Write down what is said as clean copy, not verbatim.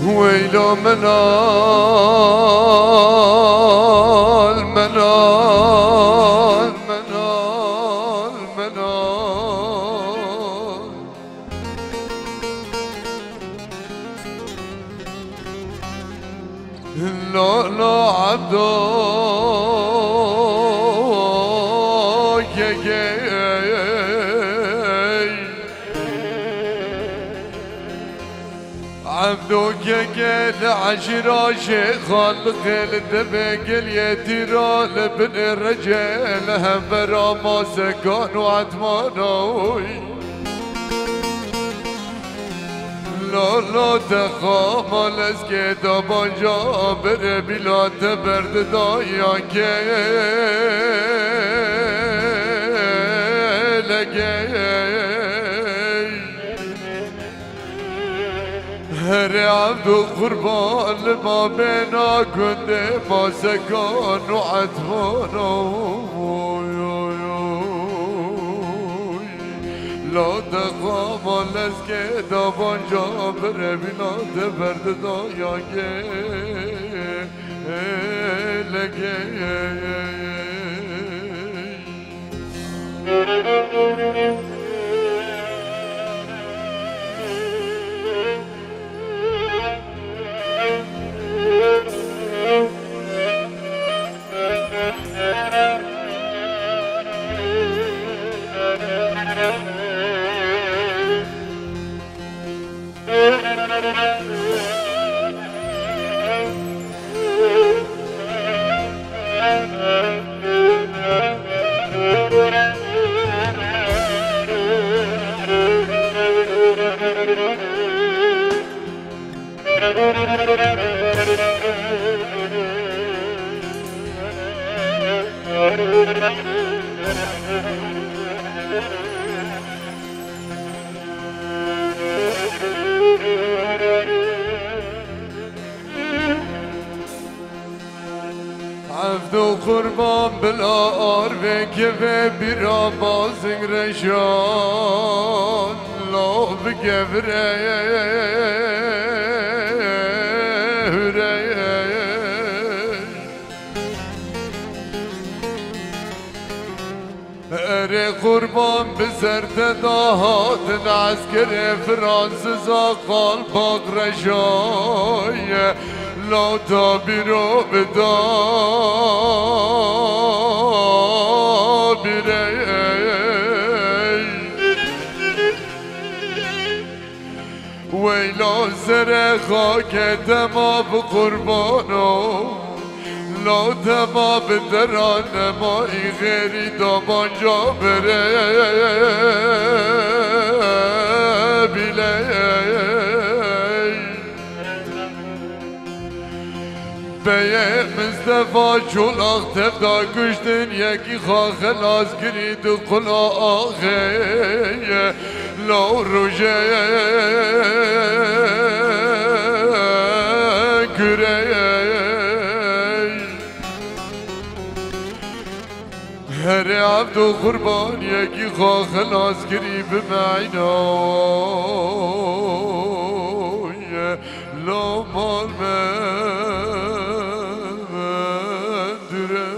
ويلو منال منال منال منال لا لا عبدو عبدو قل عشراش خلق الدمق اليتيران بن الرجال هم برا ما سكان وعدمانوي لا لا تخامل اسكي دبان جابر بلا تبرد دايا هر عبد قربان ما بينا كنت ما سكان وعتمانا لا تقام لسكي دبان جابر بنا تبرد دايا لكي عبدو قربان بلا آروك و برا بازنگ رشان لا بگبره اره قربان بسرت داهات عسكر فرانسزا قال باق رشای لا تابیرو بدا بیره ویلا سر خاک دماب قربانو لا دماب دران مایی غیری دامان جا بره بیله بیه مصطفى چولاق تفتا کشتن یکی خواه خلاص گرید و قلا آخه لا روژه گره هر عبد و قربان یکی خواه خلاص گری بمعنای لا مال من دره